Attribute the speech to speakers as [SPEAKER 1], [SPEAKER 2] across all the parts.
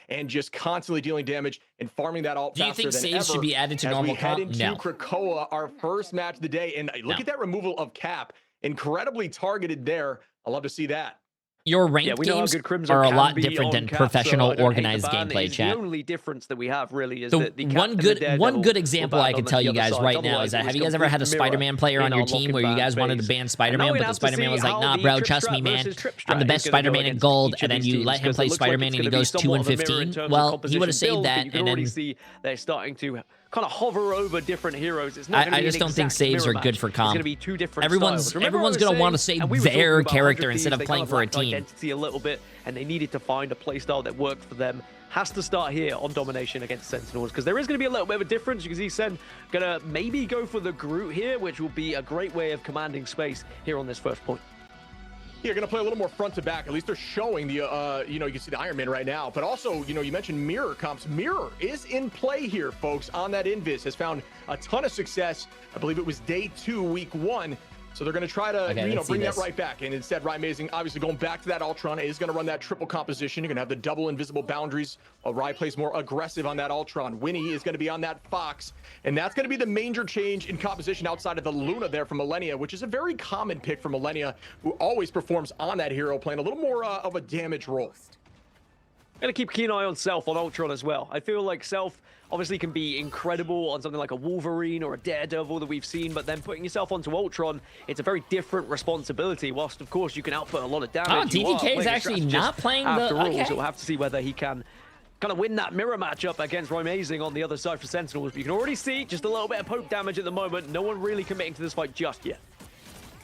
[SPEAKER 1] and just constantly dealing damage and farming that ult
[SPEAKER 2] Do you
[SPEAKER 1] faster
[SPEAKER 2] think
[SPEAKER 1] than
[SPEAKER 2] saves
[SPEAKER 1] ever
[SPEAKER 2] should be added to
[SPEAKER 1] as
[SPEAKER 2] normal
[SPEAKER 1] we head
[SPEAKER 2] comp?
[SPEAKER 1] into
[SPEAKER 2] No.
[SPEAKER 1] Krakoa, our first match of the day. And look at that removal of Cap. Incredibly targeted there. I love to see that.
[SPEAKER 2] Your ranked games are a lot different than professional organized gameplay, chat.
[SPEAKER 3] The only difference that we have really is
[SPEAKER 2] The
[SPEAKER 3] that the
[SPEAKER 2] one good example I can tell you guys right now is that have you guys ever had a Spider-Man player on your team where you guys wanted to ban Spider-Man, but the Spider-Man was like, nah, bro, trust me, man. I'm the best Spider-Man in gold, and then you let him play Spider-Man and he goes 2-15. Well, he would have saved that, and then
[SPEAKER 3] see they're starting to kind of hover over different heroes. It's
[SPEAKER 2] not I just don't think saves are good for comp.
[SPEAKER 3] Be two different
[SPEAKER 2] everyone's going to want to save their character instead of playing for a team.
[SPEAKER 3] Identity a little bit, and they needed to find a playstyle that worked for them. Has to start here on Domination against Sentinels, because there is going to be a little bit of a difference. You can see Sen going to maybe go for the Groot here, which will be a great way of commanding space here on this first point.
[SPEAKER 1] You're going to play a little more front to back. At least they're showing the, you can see the Iron Man right now. But also, you mentioned Mirror comps. Mirror is in play here, folks, on that Invis. Has found a ton of success. I believe it was day 2, week 1. So they're going to try to, bring that right back. And instead, Ryan Amazing, obviously going back to that Ultron, is going to run that triple composition. You're going to have the double invisible boundaries. Ryan plays more aggressive on that Ultron. Winnie is going to be on that Fox. And that's going to be the major change in composition outside of the Luna there for Millennia, which is a very common pick for Millennia, who always performs on that hero, playing a little more of a damage role.
[SPEAKER 3] Gonna keep a keen eye on Self on Ultron as well. I feel like Self obviously can be incredible on something like a Wolverine or a Daredevil that we've seen, but then putting yourself onto Ultron, it's a very different responsibility. Whilst of course you can output a lot of damage.
[SPEAKER 2] TTK is actually not playing
[SPEAKER 3] after
[SPEAKER 2] the...
[SPEAKER 3] all, so we'll have to see whether he can kind of win that mirror matchup against Ryan Amazing on the other side for Sentinels. But you can already see just a little bit of poke damage at the moment. No one really committing to this fight just yet.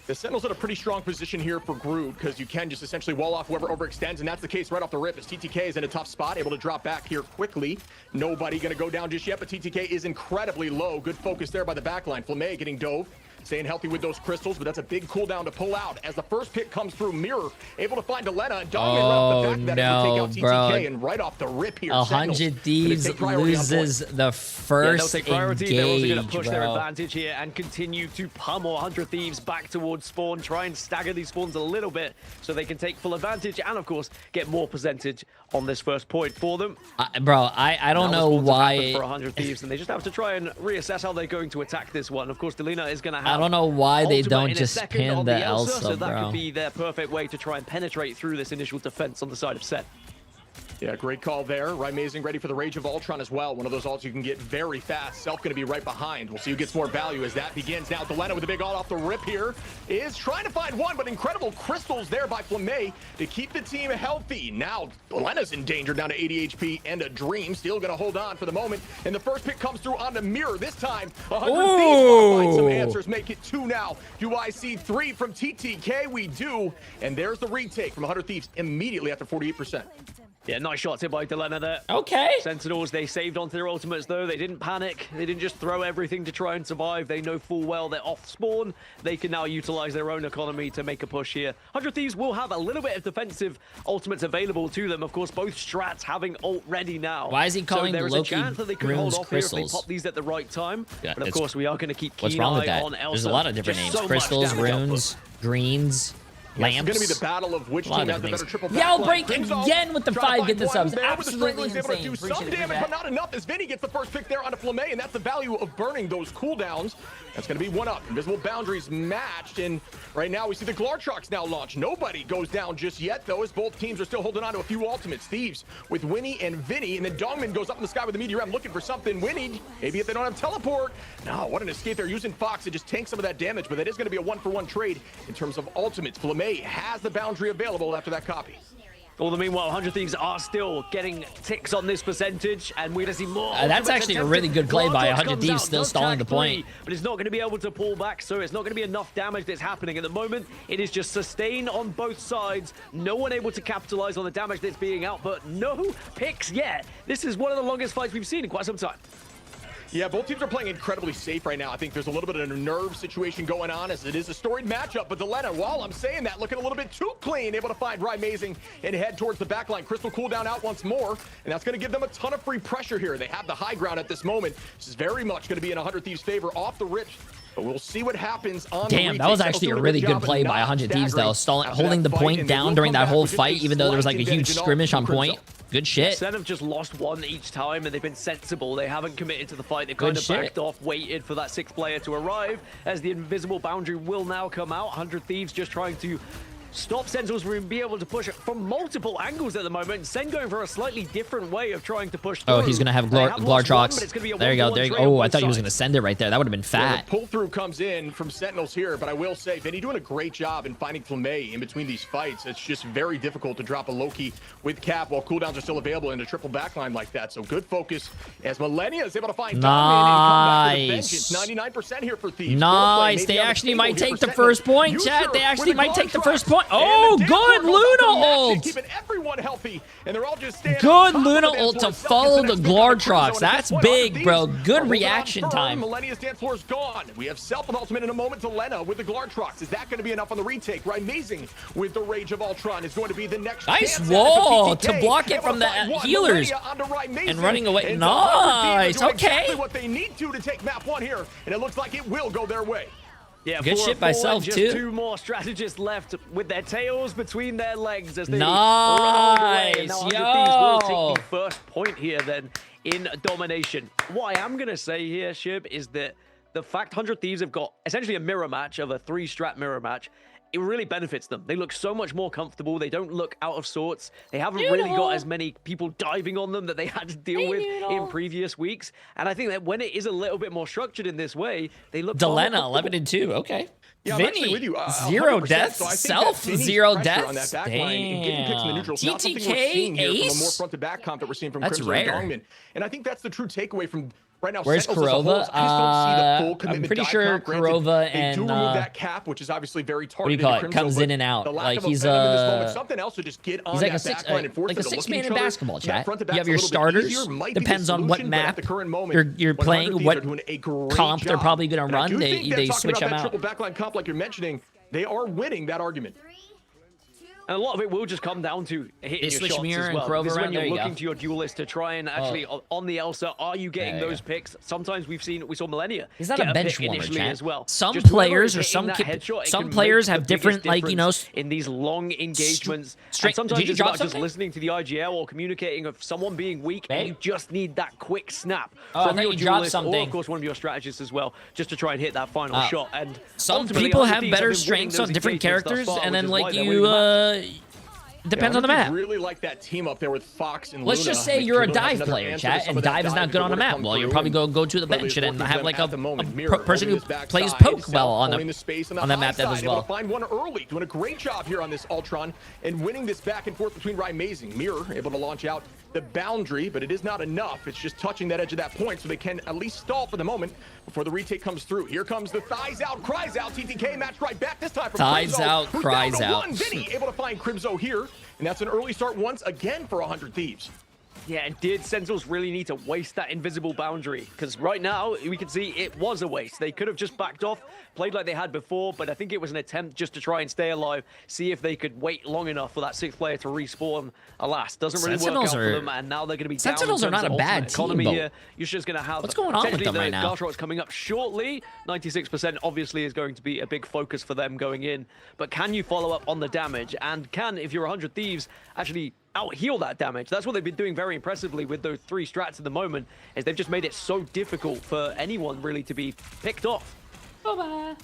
[SPEAKER 1] The Sentinels in a pretty strong position here for Groot, because you can just essentially wall off whoever overextends, and that's the case right off the rip, as TTK is in a tough spot, able to drop back here quickly. Nobody going to go down just yet, but TTK is incredibly low. Good focus there by the backline. Flamme getting dove, staying healthy with those crystals, but that's a big cooldown to pull out. As the first pick comes through, Mirror able to find Delena, and Domination right off the back of that to take out TTK, and right off the rip here,
[SPEAKER 2] 100 Thieves loses the first
[SPEAKER 3] they'll take priority. They're also going to push
[SPEAKER 2] bro.
[SPEAKER 3] their advantage here and continue to pummel 100 Thieves back towards spawn, try and stagger these spawns a little bit so they can take full advantage and, of course, get more percentage on this first point for them.
[SPEAKER 2] Bro, I don't know why...
[SPEAKER 3] For 100 Thieves, and they just have to try and reassess how they're going to attack this one. Of course, Delena is going to have...
[SPEAKER 2] I don't know why they don't just pin the Elsa,
[SPEAKER 3] so that
[SPEAKER 2] bro.
[SPEAKER 3] could be their perfect way to try and penetrate through this initial defense on the side of Sen.
[SPEAKER 1] Yeah, great call there. Right, Amazing ready for the Rage of Ultron as well. One of those ults you can get very fast. Self going to be right behind. We'll see who gets more value as that begins. Now, Delena with a big ult off the rip here is trying to find one, but incredible crystals there by Flamme to keep the team healthy. Now, Delena's in danger down to 80 HP and a Dream. Still going to hold on for the moment. And the first pick comes through onto Mirror. This time, 100 Thieves find some answers. Make it 2 now. Do I see 3 from TTK? We do. And there's the retake from 100 Thieves immediately after 48%.
[SPEAKER 3] Yeah, nice shots here by Delena there.
[SPEAKER 2] Okay.
[SPEAKER 3] Sentinels, they saved onto their ultimates, though. They didn't panic. They didn't just throw everything to try and survive. They know full well they're off spawn. They can now utilize their own economy to make a push here. 100 Thieves will have a little bit of defensive ultimates available to them. Of course, both strats having ult ready now.
[SPEAKER 2] Why is he calling
[SPEAKER 3] so there
[SPEAKER 2] Loki
[SPEAKER 3] is a chance that they can hold off
[SPEAKER 2] crystals?
[SPEAKER 3] here if they pop these at the right time.
[SPEAKER 2] Yeah,
[SPEAKER 3] but of course, we are going to keep
[SPEAKER 2] what's
[SPEAKER 3] keen
[SPEAKER 2] wrong with
[SPEAKER 3] eye
[SPEAKER 2] that?
[SPEAKER 3] on Elsa.
[SPEAKER 2] There's a lot of different
[SPEAKER 3] Just
[SPEAKER 2] names.
[SPEAKER 3] so
[SPEAKER 2] Crystals,
[SPEAKER 3] much damage
[SPEAKER 2] runes, greens. Lamps.
[SPEAKER 1] It's going to be the battle of which team has the better triple
[SPEAKER 2] Y'all
[SPEAKER 1] backline.
[SPEAKER 2] break again with the 5 get the subs. Absolutely
[SPEAKER 1] able to do
[SPEAKER 2] insane.
[SPEAKER 1] some damage, but not enough as Vinny gets the first pick there onto Flamme, and that's the value of burning those cooldowns. That's going to be 1 up. Invisible boundaries matched, and right now we see the Glartrox now launch. Nobody goes down just yet, though, as both teams are still holding on to a few ultimates. Thieves with Winnie and Vinny, and then Dongman goes up in the sky with the Meteor M looking for something. Winnie, maybe if they don't have teleport. No, what an escape. They're using Fox to just tank some of that damage, but that is going to be a 1-for-1 trade in terms of ultimates. Flamme has the boundary available after that copy.
[SPEAKER 3] All the meanwhile, 100 Thieves are still getting ticks on this percentage, and we're going to see more.
[SPEAKER 2] That's actually a really good play by 100 Thieves, still stalling the point.
[SPEAKER 3] But it's not going to be able to pull back, so it's not going to be enough damage that's happening at the moment. It is just sustain on both sides. No one able to capitalize on the damage that's being out, but no picks yet. This is one of the longest fights we've seen in quite some time.
[SPEAKER 1] Yeah, both teams are playing incredibly safe right now. I think there's a little bit of a nerve situation going on as it is a storied matchup. But Delena, while I'm saying that, looking a little bit too clean, able to find Ryan Amazing and head towards the backline. Crystal cooldown out once more, and that's going to give them a ton of free pressure here. They have the high ground at this moment. This is very much going to be in 100 Thieves' favor off the rip. But we'll see what happens on
[SPEAKER 2] Damn, that was actually a really good play by 100 Thieves, though. Holding the point down during that whole fight, even though there was like a huge skirmish on point. Good shit.
[SPEAKER 3] Sen have just lost one each time, and they've been sensible. They haven't committed to the fight. They've kind of backed off, waited for that sixth player to arrive, as the invisible boundary will now come out. 100 Thieves just trying to stop Sentinels from being able to push it from multiple angles at the moment. Sen going for a slightly different way of trying to push through.
[SPEAKER 2] Oh, he's going to have Glartrox. There you go. There you go. Oh, I thought he was going to send it right there. That would have been fat.
[SPEAKER 1] The pull-through comes in from Sentinels here, but I will say, Vinny doing a great job in finding Flamme in between these fights. It's just very difficult to drop a Loki with Cap while cooldowns are still available in a triple backline like that. So good focus as Millennia is able to find
[SPEAKER 2] nice.
[SPEAKER 1] 99% here for Thieves.
[SPEAKER 2] Nice. They actually might take the first point, chat. They actually might take the first point. Oh, good Luna ult.
[SPEAKER 1] Keeping everyone healthy, and they're all just standing.
[SPEAKER 2] Good Luna ult to follow the Glartrox. That's big, bro. Good reaction time.
[SPEAKER 1] Millennia's dance floor is gone. We have Self with ultimate in a moment to Lena with the Glartrox. Is that going to be enough on the retake? Right, amazing with the Rage of Ultron is going to be the next.
[SPEAKER 2] Nice wall to block it from the healers and running away. Nice. Okay.
[SPEAKER 1] What they need to take map 1 here, and it looks like it will go their way.
[SPEAKER 3] Yeah,
[SPEAKER 2] good shit by Self,
[SPEAKER 3] just
[SPEAKER 2] too.
[SPEAKER 3] 2 more strategists left with their tails between their legs as they
[SPEAKER 2] nice.
[SPEAKER 3] run away. Now, 100 Thieves will take the first point here then in Domination. What I am going to say here, Shib, is that the fact 100 Thieves have got essentially a mirror match of a 3-strat mirror match, it really benefits them. They look so much more comfortable. They don't look out of sorts. They haven't really got as many people diving on them that they had to deal with in previous weeks. And I think that when it is a little bit more structured in this way, they look
[SPEAKER 2] Delena, 11-2. Okay.
[SPEAKER 1] Yeah,
[SPEAKER 2] Vinny,
[SPEAKER 1] with you,
[SPEAKER 2] 0 deaths. So Self, 0 deaths.
[SPEAKER 1] On that back line, getting picks in the neutral,
[SPEAKER 2] TTK
[SPEAKER 1] Ace? From a more front to back comp that we're seeing from
[SPEAKER 2] That's
[SPEAKER 1] Crimson
[SPEAKER 2] rare.
[SPEAKER 1] And Dongman. And I think that's the true takeaway from right now.
[SPEAKER 2] Where's Kurova? I'm pretty sure Kurova and
[SPEAKER 1] they do remove that cap, which is obviously very targeted.
[SPEAKER 2] What do you call it? Comes in and out. Like he's
[SPEAKER 1] something else to just get on
[SPEAKER 2] like
[SPEAKER 1] that back line and force
[SPEAKER 2] like a
[SPEAKER 1] them to look at
[SPEAKER 2] 6-man
[SPEAKER 1] each
[SPEAKER 2] in
[SPEAKER 1] other.
[SPEAKER 2] basketball, chat.
[SPEAKER 1] Front to
[SPEAKER 2] You have your starters. Depends on what map you're playing, what comp they're probably going to run. They switch them out.
[SPEAKER 1] Triple backline comp, like you're mentioning, they are winning that argument.
[SPEAKER 3] And a lot of it will just come down to hitting your shots
[SPEAKER 2] mirror
[SPEAKER 3] as well.
[SPEAKER 2] And Grover
[SPEAKER 3] this is when you're looking
[SPEAKER 2] go.
[SPEAKER 3] to your duelist to try and actually, on the Elsa, are you getting those picks? Sometimes we saw Millennia.
[SPEAKER 2] He's not a bench warmer,
[SPEAKER 3] initially as well.
[SPEAKER 2] Some just players or some players have different, like, you know,
[SPEAKER 3] in these long engagements. And sometimes it's about just listening to the IGL or communicating of someone being weak, and you just need that quick snap from your duelist, or of course one of your strategists as well, just to try and hit that final shot. And
[SPEAKER 2] some people have better strengths on different characters, and then like you. Depends on the map.
[SPEAKER 1] Really like that team up there with Fox and
[SPEAKER 2] Let's
[SPEAKER 1] Luna.
[SPEAKER 2] just say you're a dive player, chat, and dive is not good on a map. Well, you're probably going to go to the bench and have like a person who plays poke well on that map as well.
[SPEAKER 1] Find one early, doing a great job here on this Ultron and winning this back and forth between Amazing. Mirror able to launch out the boundary, but it is not enough. It's just touching that edge of that point, so they can at least stall for the moment before the retake comes through. Here comes the thighs out, cries out. TTK match right back this time from
[SPEAKER 2] thighs out, cries out.
[SPEAKER 1] Vinny able to find Crimzo here, and that's an early start once again for 100 Thieves.
[SPEAKER 3] Yeah, and did Sentinels really need to waste that invisible boundary? Because right now, we can see it was a waste. They could have just backed off, played like they had before, but I think it was an attempt just to try and stay alive, see if they could wait long enough for that 6th player to respawn. Alas, doesn't really work out for them, and now they're going to be down.
[SPEAKER 2] Sentinels are not a bad team,
[SPEAKER 3] here. You're just going to have...
[SPEAKER 2] What's going on with them right now?
[SPEAKER 3] Gartrock's coming up shortly. 96% obviously is going to be a big focus for them going in, but can you follow up on the damage? And can, if you're 100 Thieves, actually out-heal that damage? That's what they've been doing very impressively with those 3 strats at the moment, is they've just made it so difficult for anyone really to be picked off.
[SPEAKER 2] Bye-bye.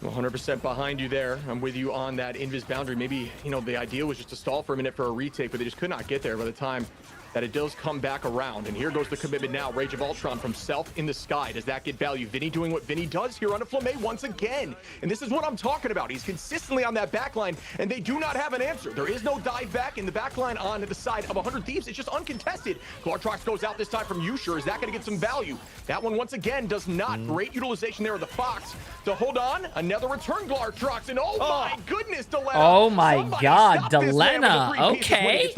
[SPEAKER 1] 100% behind you there. I'm with you on that invis boundary. Maybe, you know, the idea was just to stall for a minute for a retake, but they just could not get there by the time that it does come back around. And here goes the commitment now. Rage of Ultron from Self in the sky. Does that get value? Vinny doing what Vinny does here on a Flamme once again. And this is what I'm talking about. He's consistently on that backline, and they do not have an answer. There is no dive back in the backline on the side of 100 Thieves. It's just uncontested. Glartrox goes out this time from Usher. Is that going to get some value? That one, once again, does not. Great utilization there of the Fox to hold on. Another return Glartrox, and oh my goodness, Delena.
[SPEAKER 2] Oh my God, Delena. Okay.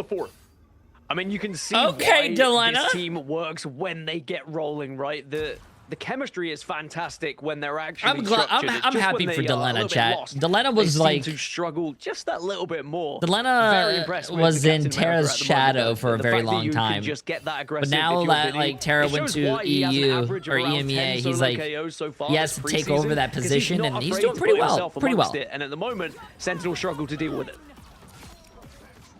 [SPEAKER 3] I mean, you can see why this team works when they get rolling, right? the chemistry is fantastic when they're actually structured.
[SPEAKER 2] I'm happy for Delena, chat. Delena was like
[SPEAKER 3] to struggle just that little bit more.
[SPEAKER 2] Delena was in Terra's shadow for a very long time.
[SPEAKER 3] Just get that aggressive.
[SPEAKER 2] But now that like Terra went to EU or EMEA, he's like he has to take over that position, and he's doing pretty well.
[SPEAKER 3] And at the moment, Sentinel struggle to deal with it.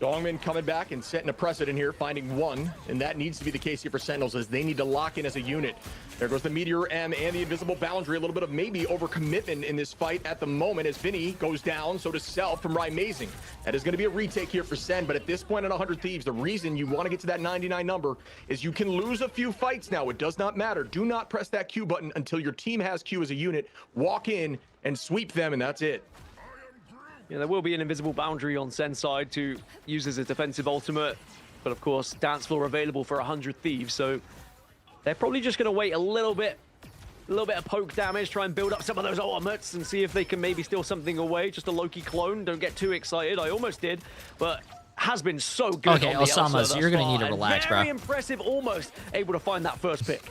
[SPEAKER 1] Dongmin coming back and setting a precedent here, finding one, and that needs to be the case here for Sentinels as they need to lock in as a unit. There goes the Meteor M and the Invisible Boundary. A little bit of maybe overcommitment in this fight at the moment as Vinny goes down, so does Self from Rising. That is going to be a retake here for Sen, but at this point on 100 Thieves, the reason you want to get to that 99 number is you can lose a few fights now. It does not matter. Do not press that Q button until your team has Q as a unit. Walk in and sweep them, and that's it.
[SPEAKER 3] Yeah, there will be an Invisible Boundary on Sen's side to use as a defensive ultimate, but of course, Dance Floor available for 100 Thieves, so they're probably just going to wait a little bit of poke damage, try and build up some of those ultimates and see if they can maybe steal something away. Just a Loki clone. Don't get too excited. I almost did, but has been so good.
[SPEAKER 2] Okay, Osama, so you're going to need to relax, bro.
[SPEAKER 3] Very impressive, almost able to find that first pick.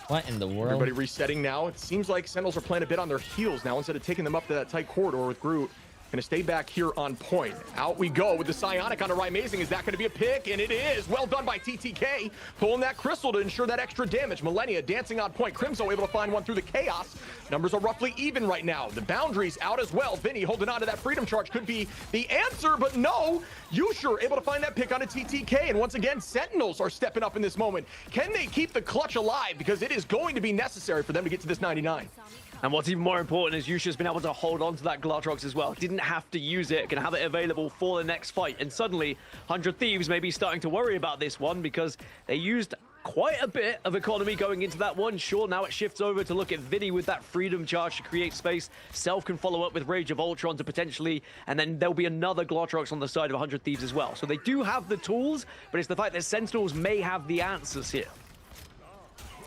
[SPEAKER 2] What in the world?
[SPEAKER 1] Everybody resetting now. It seems like Sentinels are playing a bit on their heels now instead of taking them up to that tight corridor with Groot. Gonna stay back here on point. Out we go with the Psionic onto Rising. Is that gonna be a pick? And it is. Well done by TTK. Pulling that crystal to ensure that extra damage. Millennia dancing on point. Crimso able to find one through the chaos. Numbers are roughly even right now. The boundaries out as well. Vinny holding on to that freedom charge could be the answer, but no. Yusher able to find that pick onto TTK. And once again, Sentinels are stepping up in this moment. Can they keep the clutch alive? Because it is going to be necessary for them to get to this 99.
[SPEAKER 3] And what's even more important is Yusha's been able to hold on to that Glartrox as well. Didn't have to use it, can have it available for the next fight. And suddenly, 100 Thieves may be starting to worry about this one because they used quite a bit of economy going into that one. Sure, now it shifts over to look at Vinny with that freedom charge to create space. Self can follow up with Rage of Ultron to potentially, and then there'll be another Glartrox on the side of 100 Thieves as well. So they do have the tools, but it's the fact that Sentinels may have the answers here.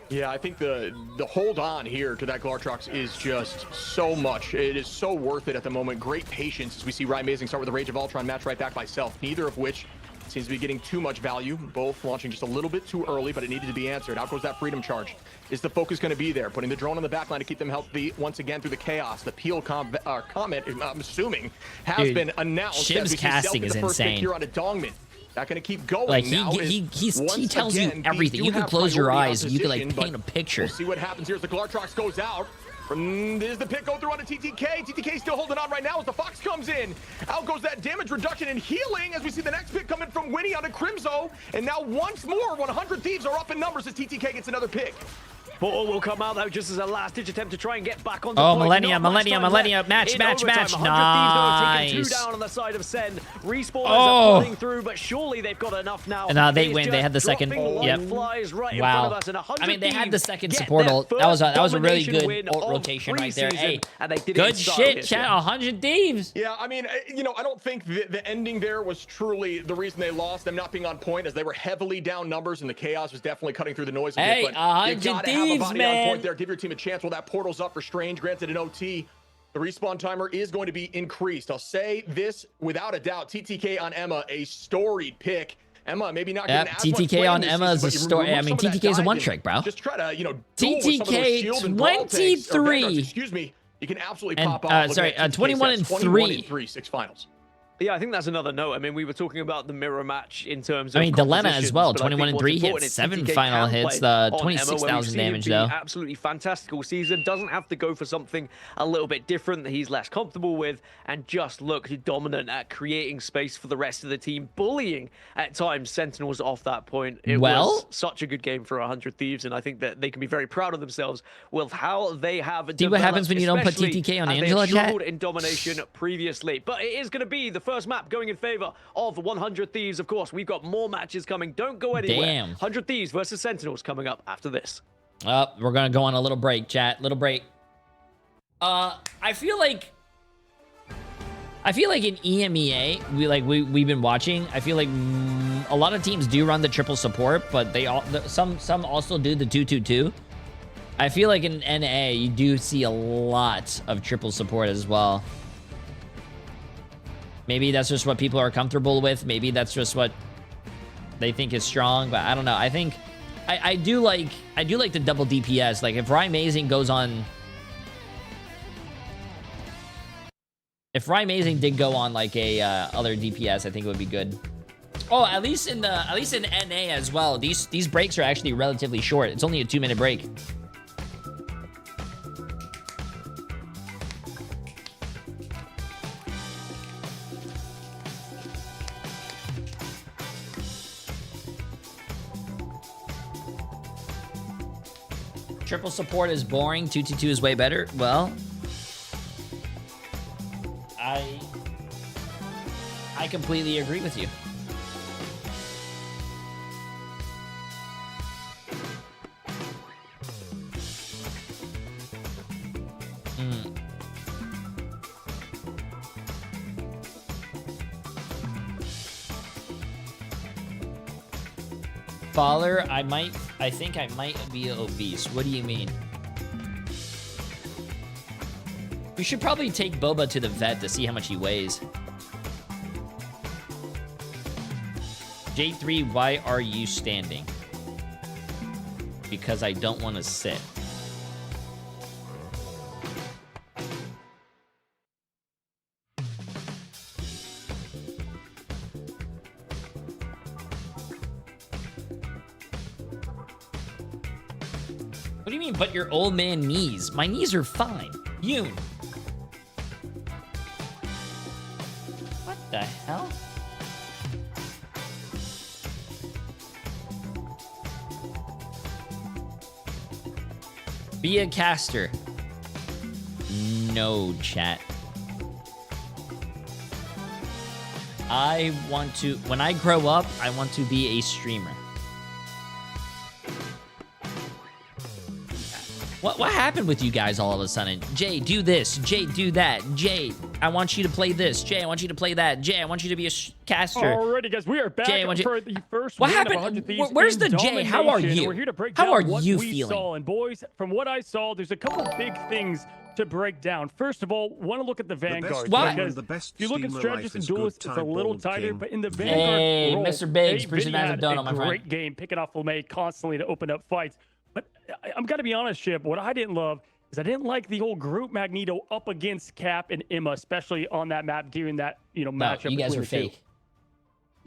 [SPEAKER 1] Yeah, I think the hold on here to that Glartrox is just so much. It is so worth it at the moment. Great patience as we see Rising start with the Rage of Ultron, match right back by Self, neither of which seems to be getting too much value. Both launching just a little bit too early, but it needed to be answered. Out goes that freedom charge. Is the focus going to be there? Putting the drone on the backline to keep them healthy once again through the chaos. The Peel comment, I'm assuming, has been announced.
[SPEAKER 2] Shim's casting is insane.
[SPEAKER 1] Here on a Dongmin. Not going to keep going.
[SPEAKER 2] Like he tells you everything. You can close your eyes and you can like paint a picture.
[SPEAKER 1] We'll see what happens here as the Glartrox goes out. There's the pick go through on a TTK. TTK still holding on right now as the Fox comes in. Out goes that damage reduction and healing as we see the next pick coming from Winnie on a Crimso. And now once more, 100 Thieves are up in numbers as TTK gets another pick.
[SPEAKER 3] Portal will come out though just as a last-ditch attempt to try and get back on the
[SPEAKER 2] point. Millennia, match. Nice.
[SPEAKER 3] Two down on the side of Sen. Respawners are pulling through, but surely they've got enough now.
[SPEAKER 2] No, they win. They had the second. Yep.
[SPEAKER 3] Wow.
[SPEAKER 2] I mean, they had the second support ult. That was a really good ult rotation right there. Hey, good shit, chat. 100 Thieves.
[SPEAKER 1] Yeah, I mean, you know, I don't think the ending there was truly the reason they lost. Them not being on point as they were heavily down numbers, and the chaos was definitely cutting through the noise.
[SPEAKER 2] Hey, 100 Thieves.
[SPEAKER 1] Have a body on point there. Give your team a chance while that portal's up for Strange. Granted an OT. The respawn timer is going to be increased. I'll say this without a doubt. TTK on Emma, a storied pick. Emma maybe not getting as
[SPEAKER 2] TTK on Emma is a story. I mean, TTK is a one trick, bro.
[SPEAKER 1] Just try to, you know,
[SPEAKER 2] TTK 23.
[SPEAKER 1] Excuse me. You can absolutely pop off.
[SPEAKER 2] Sorry, 21 and 3.
[SPEAKER 1] 21 and 3, 6 finals.
[SPEAKER 3] Yeah, I think that's another note. I mean, we were talking about the mirror match in terms of.
[SPEAKER 2] I mean, Delena as well, 21 and 3 hits, 7 final hits, 26,000 damage though.
[SPEAKER 3] Absolutely fantastical season. Doesn't have to go for something a little bit different that he's less comfortable with, and just look dominant at creating space for the rest of the team, bullying at times Sentinels off that point. It was such a good game for 100 Thieves, and I think that they can be very proud of themselves with how they have.
[SPEAKER 2] See what happens when you don't put TTK on Angela, chat?
[SPEAKER 3] In Domination previously, but it is going to be the first map going in favor of 100 Thieves. Of course, we've got more matches coming. Don't go anywhere.
[SPEAKER 2] Damn.
[SPEAKER 3] 100 Thieves versus Sentinels coming up after this.
[SPEAKER 2] We're gonna go on a little break, chat. Little break. I feel like in EMEA, we've been watching. I feel like a lot of teams do run the triple support, but some also do the 2-2-2. I feel like in NA you do see a lot of triple support as well. Maybe that's just what people are comfortable with. Maybe that's just what they think is strong, but I don't know. I think I do like the double DPS. Like if Rymazing goes on, if Rymazing did go on like a other DPS, I think it would be good. Oh, at least in NA as well. These breaks are actually relatively short. It's only a 2-minute break. Triple support is boring. 2-2-2 is way better. Well, I completely agree with you. Faller, I think I might be obese. What do you mean? We should probably take Boba to the vet to see how much he weighs. J3, why are you standing? Because I don't want to sit. What do you mean, but your old man knees? My knees are fine. Yoon. What the hell? Be a caster. No, chat. When I grow up, I want to be a streamer. What happened with you guys all of a sudden? Jay, do this. Jay, do that. Jay, I want you to play this. Jay, I want you to play that. Jay, I want you to be a caster.
[SPEAKER 4] Alrighty, guys, we are back for the first
[SPEAKER 2] what
[SPEAKER 4] win
[SPEAKER 2] happened?
[SPEAKER 4] of 100 Thieves.
[SPEAKER 2] Where's the Jay? How are you?
[SPEAKER 4] We're here to break
[SPEAKER 2] How
[SPEAKER 4] down
[SPEAKER 2] are
[SPEAKER 4] what
[SPEAKER 2] you
[SPEAKER 4] we
[SPEAKER 2] feeling?
[SPEAKER 4] saw. And boys, from what I saw, there's a couple big things to break down. First of all, want to look at the Vanguard. Because if you look at strategists and duelists, it's a little tighter, but in the Vanguard role,
[SPEAKER 2] Mr. Biggs,
[SPEAKER 4] Vinny had a
[SPEAKER 2] my friend.
[SPEAKER 4] great game, picking off Flamme constantly to open up fights. But I'm going to be honest, Chip, what I didn't love is I didn't like the whole group Magneto up against Cap and Emma, especially on that map during that, matchup.
[SPEAKER 2] You guys are fake.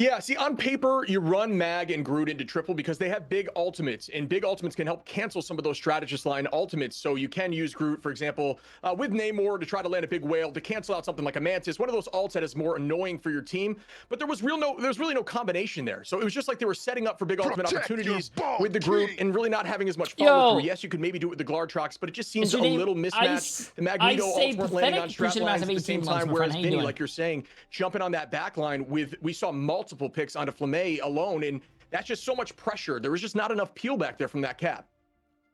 [SPEAKER 1] Yeah, see, on paper, you run Mag and Groot into triple because they have big ultimates, and big ultimates can help cancel some of those strategist line ultimates. So you can use Groot, for example, with Namor to try to land a big whale to cancel out something like a Mantis, one of those ults that is more annoying for your team. But there was really no combination there. So it was just like they were setting up for big ultimate opportunities with the Groot and really not having as much follow through. Yes, you could maybe do it with the Glartrox, but it just seems a little mismatched. The Magneto ults weren't landing on strat lines at the same time, whereas Vinny, like you're saying, jumping on that back line we saw multiple picks onto Flamme alone, and that's just so much pressure. There was just not enough peel back there from that Cap.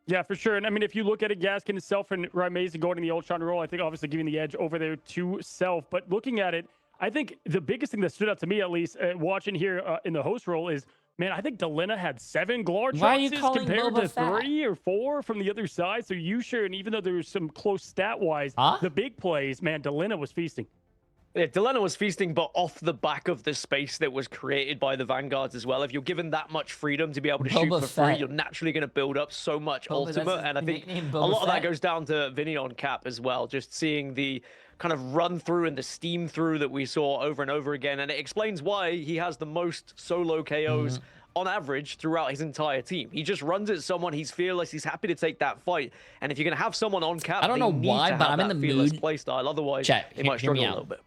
[SPEAKER 4] Yeah, for sure. And I mean, if you look at it, Gaskin itself and Rymazing going in the Ultron role, I think obviously giving the edge over there to Self. But looking at it, I think the biggest thing that stood out to me, at least watching here in the host role, is, man, I think Delena had 7 Glartroxes compared to 3 or 4 from the other side. So you sure, and even though there was some close stat-wise, the big plays, man, Delena was feasting.
[SPEAKER 3] Yeah, Delena was feasting, but off the back of the space that was created by the Vanguards as well. If you're given that much freedom to be able to shoot for free, you're naturally going to build up so much ultimate. And I think a lot of that goes down to Vinny on Cap as well. Just seeing the kind of run through and the steam through that we saw over and over again. And it explains why he has the most solo KOs on average throughout his entire team. He just runs at someone, he's fearless, he's happy to take that fight. And if you're going to have someone on Cap,
[SPEAKER 2] I don't know why, but I'm in the mood.
[SPEAKER 3] Play style. Otherwise, they might struggle a little bit.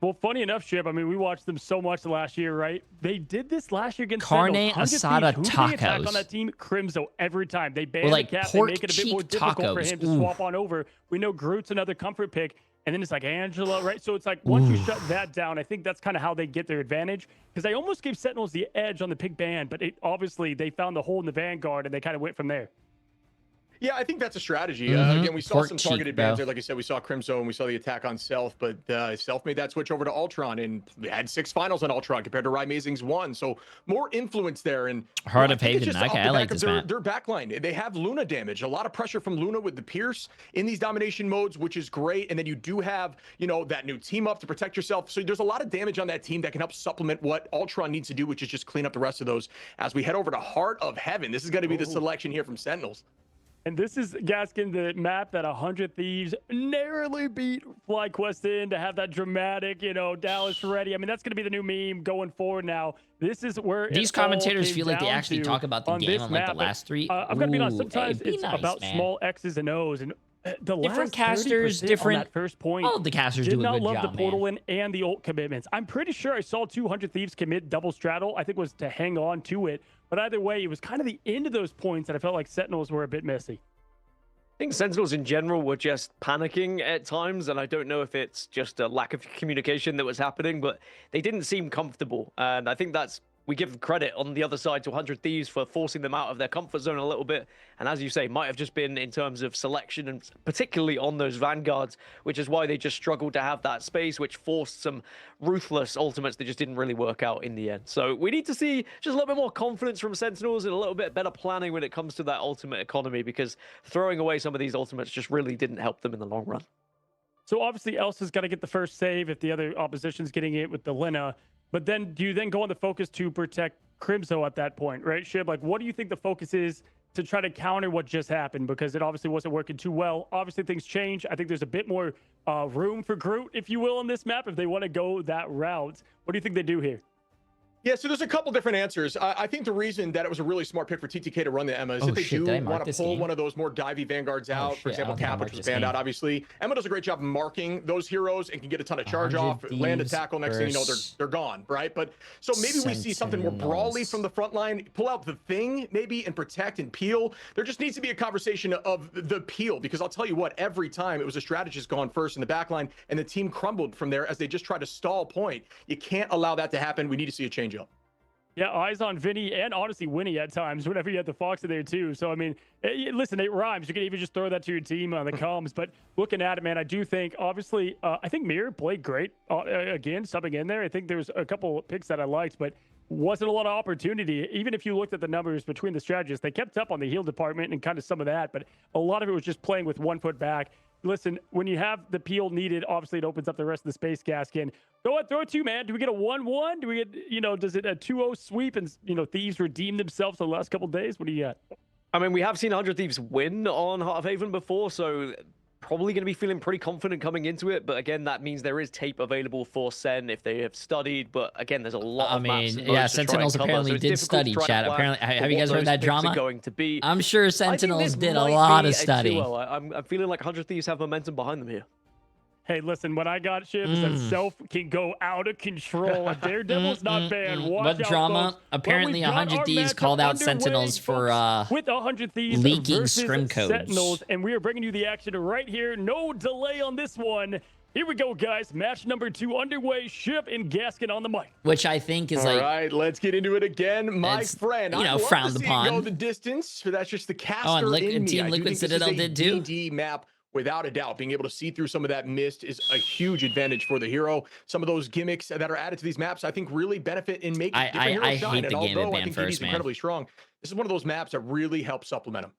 [SPEAKER 4] Well, funny enough, Chip, I mean, we watched them so much last year, right? They did this last year against
[SPEAKER 2] Carne asada tacos
[SPEAKER 4] on that team. Crimzo every time. They ban the Cap, they make it a bit more difficult for him to swap on over. We know Groot's another comfort pick, and then it's like Angela, right? So it's like once you shut that down, I think that's kind of how they get their advantage. Because I almost gave Sentinels the edge on the pick ban, but obviously they found the hole in the Vanguard, and they kind of went from there.
[SPEAKER 1] Yeah, I think that's a strategy. Again, we saw some targeted bans there. Like I said, we saw Crimzo and we saw the attack on Self, but Self made that switch over to Ultron and had 6 finals on Ultron compared to Amazing's 1. So more influence there. And
[SPEAKER 2] Heart of Haven. Okay, I like this map.
[SPEAKER 1] Their backline. They have Luna damage. A lot of pressure from Luna with the Pierce in these domination modes, which is great. And then you do have, you know, that new team up to protect yourself. So there's a lot of damage on that team that can help supplement what Ultron needs to do, which is just clean up the rest of those. As we head over to Heart of Heaven, this is going to be the selection here from Sentinels.
[SPEAKER 4] And this is, Gaskin, the map that 100 Thieves narrowly beat FlyQuest in to have that dramatic, you know, Dallas ready. I mean, that's going to be the new meme going forward now. This is where
[SPEAKER 2] these commentators feel like they actually talk about the game on like the last 3.
[SPEAKER 4] I've got to be honest, sometimes it's nice, about small X's and O's. And the
[SPEAKER 2] different
[SPEAKER 4] last
[SPEAKER 2] casters, different.
[SPEAKER 4] That first point,
[SPEAKER 2] all the casters do a good job.
[SPEAKER 4] Did not love the portal in and the ult commitments. I'm pretty sure I saw 200 Thieves commit double straddle. I think it was to hang on to it. But either way, it was kind of the end of those points that I felt like Sentinels were a bit messy.
[SPEAKER 3] I think Sentinels in general were just panicking at times, and I don't know if it's just a lack of communication that was happening, but they didn't seem comfortable. And I think that's, we give credit on the other side to 100 Thieves for forcing them out of their comfort zone a little bit. And as you say, might have just been in terms of selection, and particularly on those Vanguards, which is why they just struggled to have that space, which forced some ruthless ultimates that just didn't really work out in the end. So we need to see just a little bit more confidence from Sentinels and a little bit better planning when it comes to that ultimate economy, because throwing away some of these ultimates just really didn't help them in the long run.
[SPEAKER 4] So obviously Elsa's got to get the first save if the other opposition's getting it with the Lina. But then do you then go on the focus to protect Crimzo at that point, right, Shib? Like, what do you think the focus is to try to counter what just happened? Because it obviously wasn't working too well. Obviously, things change. I think there's a bit more room for Groot, if you will, on this map if they want to go that route. What do you think they do here?
[SPEAKER 1] Yeah, so there's a couple different answers. I think the reason that it was a really smart pick for TTK to run the Emma is if they do want to pull one of those more divey Vanguards out. For example, Cap, which was banned out, obviously. Emma does a great job marking those heroes and can get a ton of charge off, land a tackle. Next thing you know, they're gone, right? But so maybe we see something more brawly from the front line, pull out the thing maybe and protect and peel. There just needs to be a conversation of the peel, because I'll tell you what, every time it was a strategist gone first in the back line and the team crumbled from there as they just tried to stall point. You can't allow that to happen. We need to see a change up.
[SPEAKER 4] Yeah, eyes on Vinny and honestly Winnie at times whenever you had the Fox in there too. So, I mean, listen, it rhymes. You can even just throw that to your team on the comms. But looking at it, man, I do think, obviously, I think Mirror played great. Again, subbing in there. I think there's a couple picks that I liked, but wasn't a lot of opportunity. Even if you looked at the numbers between the strategists, they kept up on the heal department and kind of some of that. But a lot of it was just playing with 1 foot back. Listen, when you have the peel needed, obviously it opens up the rest of the space, Gaskin. Go ahead, throw it to, man. Do we get a 1-1? Do we get, you know, does it a 2-0 sweep and, you know, Thieves redeem themselves the last couple of days? What do you got?
[SPEAKER 3] I mean, we have seen 100 Thieves win on Heart of Haven before, so probably going to be feeling pretty confident coming into it. But again, that means there is tape available for Sen if they have studied. But again, there's a lot of maps.
[SPEAKER 2] Yeah, Sentinels apparently did study, Chad. Apparently, have you guys heard that drama?
[SPEAKER 3] Going to be.
[SPEAKER 2] I'm sure Sentinels did a lot of study.
[SPEAKER 3] I'm feeling like 100 Thieves have momentum behind them here.
[SPEAKER 4] Hey, listen, what I got, Ship, is that Self can go out of control. Daredevil's not banned. Watch
[SPEAKER 2] what
[SPEAKER 4] out,
[SPEAKER 2] drama?
[SPEAKER 4] folks.
[SPEAKER 2] Apparently, 100 Thieves called out Sentinels for
[SPEAKER 4] with 100 Thieves
[SPEAKER 2] leaking scrim codes.
[SPEAKER 4] Sentinels, and we are bringing you the action right here. No delay on this one. Here we go, guys. Match number 2 underway. Ship and Gaskin on the mic.
[SPEAKER 2] Which I think is
[SPEAKER 1] all right, let's get into it again, my friend.
[SPEAKER 2] You know, frowned upon.
[SPEAKER 1] Go the distance, but that's just the caster
[SPEAKER 2] and Team Liquid Citadel did too.
[SPEAKER 1] D map. Without a doubt, being able to see through some of that mist is a huge advantage for the hero. Some of those gimmicks that are added to these maps, I think, really benefit in making different heroes shine.
[SPEAKER 2] Hate the game
[SPEAKER 1] although
[SPEAKER 2] ban
[SPEAKER 1] I think
[SPEAKER 2] first,
[SPEAKER 1] he's incredibly strong, this is one of those maps that really helps supplement him.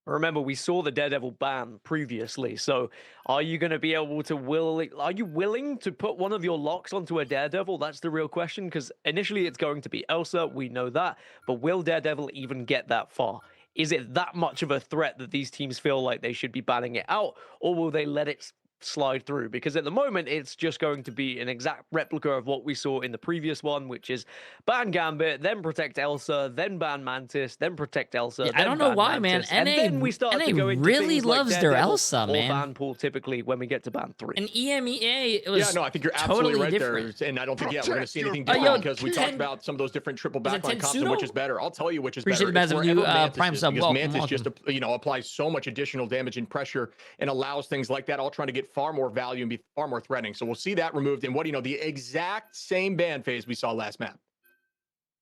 [SPEAKER 3] Remember, we saw the Daredevil ban previously, so are you going to be able to are you willing to put one of your locks onto a Daredevil? That's the real question, because initially it's going to be Elsa, we know that, but will Daredevil even get that far? Is it that much of a threat that these teams feel like they should be banning it out, or will they let it slide through? Because at the moment, it's just going to be an exact replica of what we saw in the previous one, which is ban Gambit, then protect Elsa, then ban Mantis, then protect Elsa.
[SPEAKER 2] Yeah, I don't know why,
[SPEAKER 3] Mantis,
[SPEAKER 2] man.
[SPEAKER 3] And then we start to go into
[SPEAKER 2] really loves
[SPEAKER 3] like
[SPEAKER 2] their Elsa,
[SPEAKER 3] or
[SPEAKER 2] man.
[SPEAKER 3] ban pool typically when we get to ban 3.
[SPEAKER 2] And EMEA, it was
[SPEAKER 1] yeah, no, I think you're absolutely
[SPEAKER 2] totally
[SPEAKER 1] right
[SPEAKER 2] different.
[SPEAKER 1] there. And I don't think, we're going to see anything different because we talked about some of those different triple backline comps and which is better. I'll tell you which is better.
[SPEAKER 2] Appreciate the new Prime sub.
[SPEAKER 1] Because Mantis just, applies so much additional damage and pressure and allows things like that, all trying to get far more value and be far more threatening. So we'll see that removed. And what do you know, the exact same ban phase we saw last map.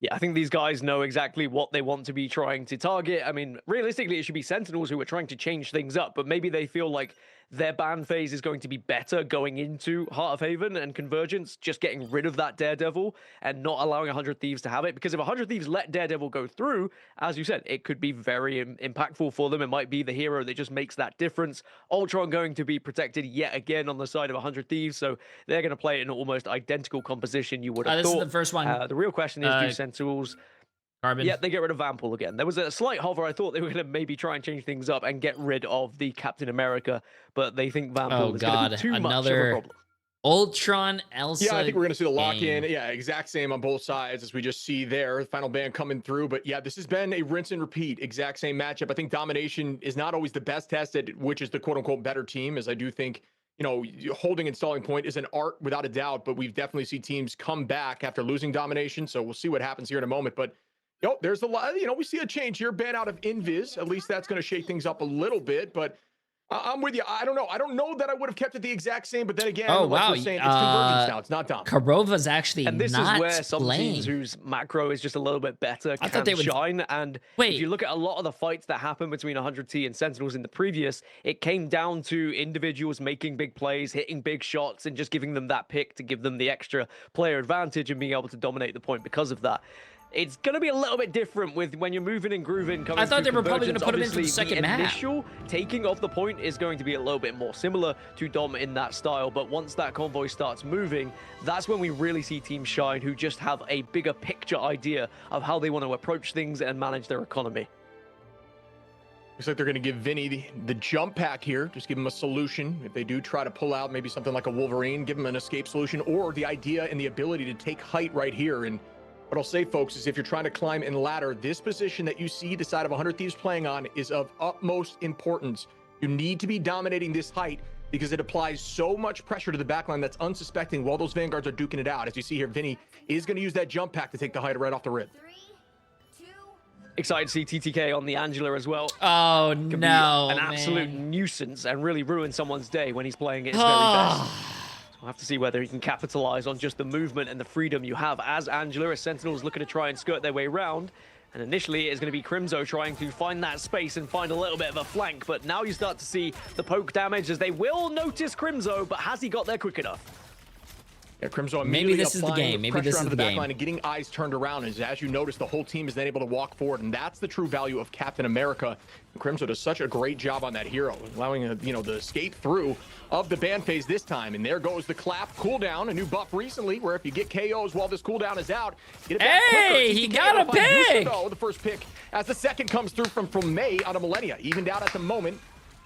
[SPEAKER 3] Yeah, I think these guys know exactly what they want to be trying to target. I mean, realistically, it should be Sentinels who are trying to change things up, but maybe they feel like their ban phase is going to be better going into Heart of Haven and Convergence, just getting rid of that Daredevil and not allowing 100 Thieves to have it. Because if 100 Thieves let Daredevil go through, as you said, it could be very impactful for them. It might be the hero that just makes that difference. Ultron going to be protected yet again on the side of 100 Thieves, so they're going to play it in almost identical composition, you would have thought.
[SPEAKER 2] This is the first one.
[SPEAKER 3] The real question is, do Sentinels...
[SPEAKER 2] Carbon.
[SPEAKER 3] Yeah, they get rid of Vampul again. There was a slight hover. I thought they were going to maybe try and change things up and get rid of the Captain America, but they think Vampul is going to be too much of a problem.
[SPEAKER 2] Ultron, Elsa.
[SPEAKER 1] Yeah, I think we're going to see the lock-in. Yeah, exact same on both sides as we just see there. The final ban coming through. But yeah, this has been a rinse and repeat. Exact same matchup. I think Domination is not always the best test at which is the quote-unquote better team, as I do think, you know, holding and stalling point is an art without a doubt, but we've definitely seen teams come back after losing Domination. So we'll see what happens here in a moment. But there's a lot, we see a change here. Ban out of Invis. At least that's going to shake things up a little bit. But I'm with you. I don't know. I don't know that I would have kept it the exact same. But then again, like we're saying, it's Convergence now. It's not Dom.
[SPEAKER 2] Karova's actually
[SPEAKER 3] and this
[SPEAKER 2] not
[SPEAKER 3] is where some
[SPEAKER 2] playing.
[SPEAKER 3] teams whose macro is just a little bit better
[SPEAKER 2] I thought they would
[SPEAKER 3] shine. And if you look at a lot of the fights that happened between 100T and Sentinels in the previous, it came down to individuals making big plays, hitting big shots, and just giving them that pick to give them the extra player advantage and being able to dominate the point because of that. It's going to be a little bit different with when you're moving and grooving. I
[SPEAKER 2] thought they were probably going to put him into the second map.
[SPEAKER 3] The initial taking of the point is going to be a little bit more similar to Dom in that style. But once that convoy starts moving, that's when we really see teams shine who just have a bigger picture idea of how they want to approach things and manage their economy.
[SPEAKER 1] Looks like they're going to give Vinny the jump pack here. Just give him a solution. If they do try to pull out maybe something like a Wolverine, give him an escape solution or the idea and the ability to take height right here. And what I'll say, folks, is if you're trying to climb and ladder, this position that you see the side of 100 Thieves playing on is of utmost importance. You need to be dominating this height because it applies so much pressure to the backline that's unsuspecting while those Vanguards are duking it out. As you see here, Vinny is going to use that jump pack to take the height right off the rip.
[SPEAKER 3] Excited to see TTK on the Angela as well.
[SPEAKER 2] Oh, no,
[SPEAKER 3] an absolute nuisance and really ruin someone's day when he's playing at his very best. We'll have to see whether he can capitalize on just the movement and the freedom you have as Angela, as Sentinels looking to try and skirt their way around. And initially, it's going to be Crimzo trying to find that space and find a little bit of a flank. But now you start to see the poke damage as they will notice Crimzo, but has he got there quick enough?
[SPEAKER 1] Yeah, Crimzo
[SPEAKER 2] maybe this is the game. Maybe this is the game.
[SPEAKER 1] And getting eyes turned around as you notice, the whole team is then able to walk forward, and that's the true value of Captain America. And Crimzo does such a great job on that hero, allowing the escape through of the ban phase this time. And there goes the clap cooldown, a new buff recently, where if you get KOs while this cooldown is out, get it back quicker.
[SPEAKER 2] He got a pick.
[SPEAKER 1] The first pick as the second comes through from May out of Millennia, evened out at the moment.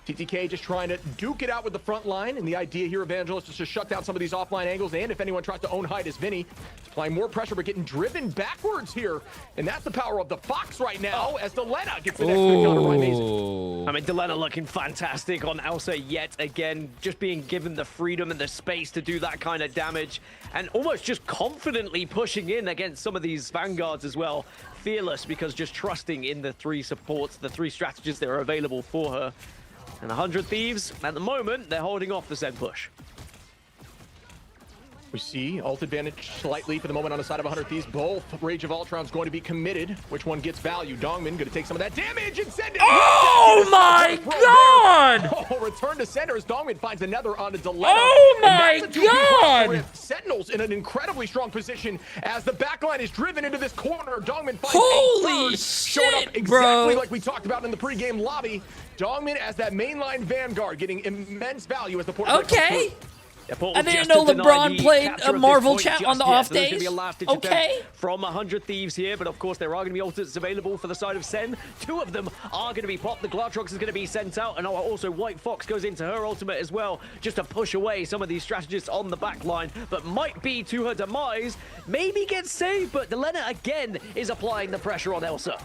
[SPEAKER 1] TTK just trying to duke it out with the front line, and the idea here, Evangelist, is to shut down some of these offline angles, and if anyone tries to own height, is Vinny. He's applying more pressure, but getting driven backwards here, and that's the power of the Fox right now, as Delena gets the next pick on Amazing.
[SPEAKER 3] I mean, Delena looking fantastic on Elsa yet again, just being given the freedom and the space to do that kind of damage, and almost just confidently pushing in against some of these Vanguards as well. Fearless, because just trusting in the three supports, the three strategies that are available for her. And 100 Thieves, at the moment, they're holding off the Zen push.
[SPEAKER 1] We see ult advantage slightly for the moment on the side of 100 Thieves. Both Rage of Ultron's going to be committed. Which one gets value? Dongman going to take some of that damage and send it.
[SPEAKER 2] Oh my God!
[SPEAKER 1] Oh, return to center as Dongman finds another on the Delena.
[SPEAKER 2] Oh my God!
[SPEAKER 1] Sentinels in an incredibly strong position as the backline is driven into this corner. Dongman finds
[SPEAKER 2] holy
[SPEAKER 1] a third, showing up exactly
[SPEAKER 2] bro.
[SPEAKER 1] like we talked about in the pregame lobby. Dongman as that mainline Vanguard getting immense value as the port.
[SPEAKER 2] Okay. I didn't know LeBron played a Marvel chat on the off days. Okay.
[SPEAKER 3] From 100 Thieves here, but of course there are going to be ultimates available for the side of Sen. Two of them are going to be popped. The Glartrox is going to be sent out, and also White Fox goes into her ultimate as well, just to push away some of these strategists on the back line, but might be to her demise. Maybe gets saved, but Delena again is applying the pressure on Elsa.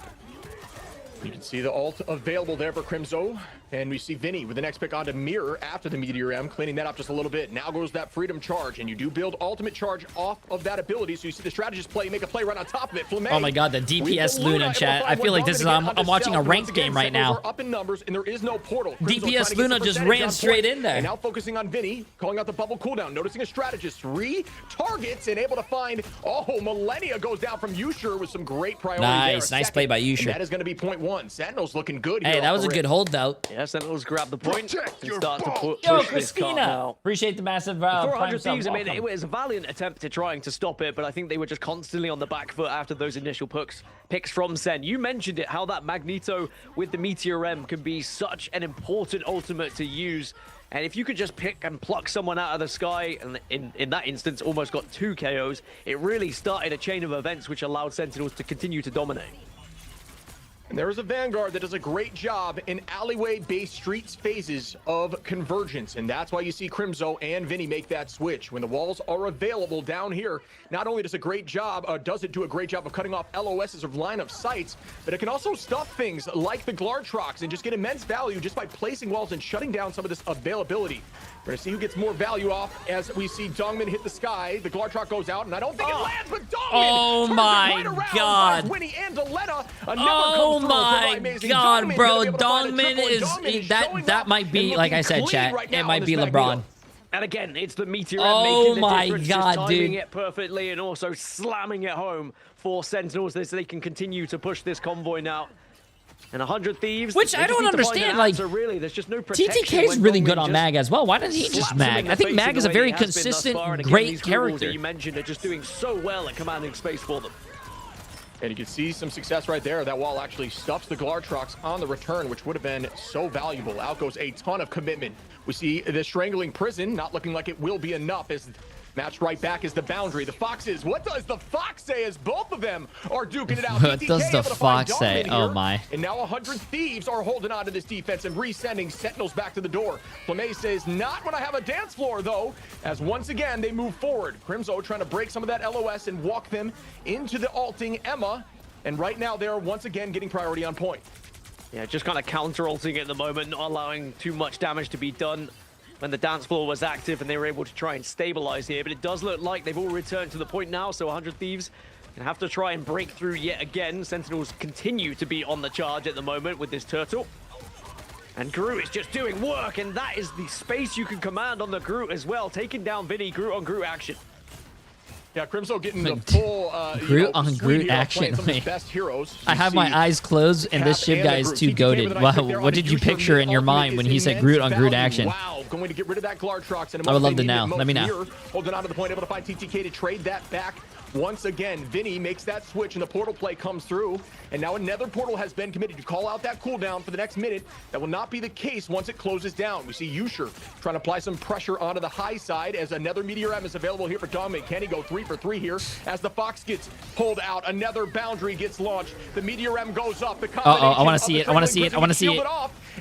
[SPEAKER 1] You can see the ult available there for Crimzo, and we see Vinny with the next pick onto Mirror after the Meteor M, cleaning that up just a little bit. Now goes that Freedom Charge, and you do build Ultimate Charge off of that ability, so you see the strategist play, make a play right on top of it. Flamay,
[SPEAKER 2] oh my god, the DPS Luna chat. I feel like this is, I'm watching a ranked game right now.
[SPEAKER 1] Up in numbers, and there is no portal.
[SPEAKER 2] DPS Luna just ran straight in there.
[SPEAKER 1] And now focusing on Vinny, calling out the bubble cooldown, noticing a strategist, 3 targets, and able to find, oh, Millennia goes down from Yusher with some great priority there.
[SPEAKER 2] Nice play by Yusher.
[SPEAKER 1] That is going to be point 1. Sentinels looking good here.
[SPEAKER 2] Hey, that was a good hold, though.
[SPEAKER 3] Yeah, Sentinels grab the point and start to push
[SPEAKER 2] Yo,
[SPEAKER 3] this cart now.
[SPEAKER 2] Appreciate the massive
[SPEAKER 3] 400 Thieves, I mean, it was a valiant attempt to trying to stop it, but I think they were just constantly on the back foot after those initial picks from Sen. You mentioned it, how that Magneto with the Meteor M can be such an important ultimate to use. And if you could just pick and pluck someone out of the sky, and in that instance almost got 2 KOs, it really started a chain of events which allowed Sentinels to continue to dominate.
[SPEAKER 1] And there is a Vanguard that does a great job in alleyway-based streets phases of Convergence, and that's why you see Crimzo and Vinny make that switch. When the walls are available down here, not only does it do a great job of cutting off LOSs of line of sights, but it can also stuff things like the Glartrox and just get immense value just by placing walls and shutting down some of this availability. We're going to see who gets more value off as we see Dongmin hit the sky. The Glartrox goes out, and I don't think it lands, but Dongmin turns it right
[SPEAKER 2] god.
[SPEAKER 1] Winnie and Deletta.
[SPEAKER 2] Oh my god, bro. Dongmin is that might be, like I said, chat. It might be LeBron.
[SPEAKER 3] And again, it's the Meteor making the difference,
[SPEAKER 2] god,
[SPEAKER 3] just
[SPEAKER 2] dude.
[SPEAKER 3] timing it perfectly and also slamming it home for Sentinels so they can continue to push this convoy now. And 100 Thieves,
[SPEAKER 2] which I don't understand. Like,
[SPEAKER 3] so really, there's just no protection.
[SPEAKER 2] TTK is really good on Mag as well. Why doesn't he just Mag? I think Mag is a very consistent, great character.
[SPEAKER 3] That you mentioned are just doing so well at commanding space for them.
[SPEAKER 1] And you can see some success right there. That wall actually stuffs the Glartrox on the return, which would have been so valuable. Out goes a ton of commitment. We see the Strangling Prison not looking like it will be enough as matched right back is the boundary. The Foxes, what does the Fox say as both of them are duking it out?
[SPEAKER 2] What does the Fox say? Oh my.
[SPEAKER 1] And now 100 Thieves are holding on to this defense and resending Sentinels back to the door. Flamay says, not when I have a dance floor though, as once again they move forward. Crimzo trying to break some of that LOS and walk them into the ulting Emma. And right now they're once again getting priority on point.
[SPEAKER 3] Yeah, just kind of counter-ulting at the moment, not allowing too much damage to be done when the dance floor was active and they were able to try and stabilize here. But it does look like they've all returned to the point now, so 100 Thieves can have to try and break through yet again. Sentinels continue to be on the charge at the moment with this turtle. And Groot is just doing work, and that is the space you can command on the Groot as well. Taking down Vinny, Groot on Groot action.
[SPEAKER 1] Yeah, Crimzo getting the full
[SPEAKER 2] Groot on Groot action.
[SPEAKER 1] Best heroes.
[SPEAKER 2] I have my eyes closed, and this ship guy is too goated. Wow, what did you picture in your mind when he said Groot on Groot action?
[SPEAKER 1] Wow, going to get rid of that Glartrox. And
[SPEAKER 2] I would love to know. Let me know.
[SPEAKER 1] Holding on to the point, able to find TTK to trade that back. Once again, Vinny makes that switch and the portal play comes through. And now another portal has been committed to call out that cooldown for the next minute. That will not be the case once it closes down. We see Yusher trying to apply some pressure onto the high side as another Meteor M is available here for Domination. Can he go 3 for 3 here as the Fox gets pulled out? Another boundary gets launched. The Meteor M goes up. The
[SPEAKER 2] I want to see it. I want to see it. I want to see it.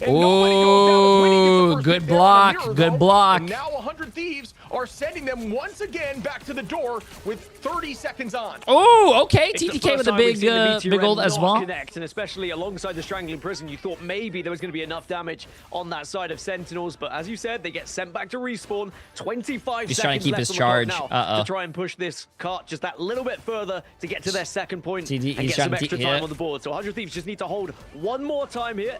[SPEAKER 2] Oh, good block. Good block.
[SPEAKER 1] And now 100 Thieves are sending them once again back to the door with 30 seconds on.
[SPEAKER 2] Oh, okay. TTK with a big old as well.
[SPEAKER 3] Connect, and especially alongside the Strangling Prison, you thought maybe there was going to be enough damage on that side of Sentinels, but as you said, they get sent back to respawn. 25
[SPEAKER 2] He's
[SPEAKER 3] seconds
[SPEAKER 2] trying to keep
[SPEAKER 3] left
[SPEAKER 2] his charge
[SPEAKER 3] now to try and push this cart just that little bit further to get to their second point and get some extra time on the board. So 100 Thieves just need to hold one more time here.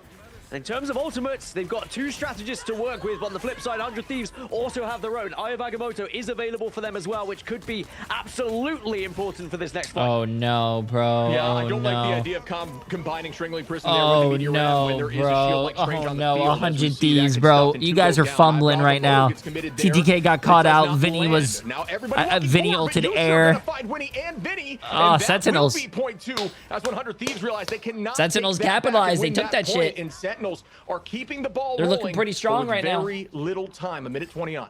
[SPEAKER 3] In terms of ultimates, they've got 2 strategists to work with, but on the flip side, 100 Thieves also have their own. Eye of Agamotto is available for them as well, which could be absolutely important for this next fight.
[SPEAKER 2] Oh no, bro.
[SPEAKER 1] Yeah, I don't like the idea of combining Strangling Prison there with the Meteor M when there is a shield like Strange on the field.
[SPEAKER 2] 100 Thieves, bro. You guys are fumbling right now. TTK got caught out. Vinny was... Vinny ulted air. Sentinels. Sentinels capitalized. They took that shit.
[SPEAKER 1] Sentinels are keeping the ball
[SPEAKER 2] They're looking pretty strong right now.
[SPEAKER 1] Very little time, 1:20 on.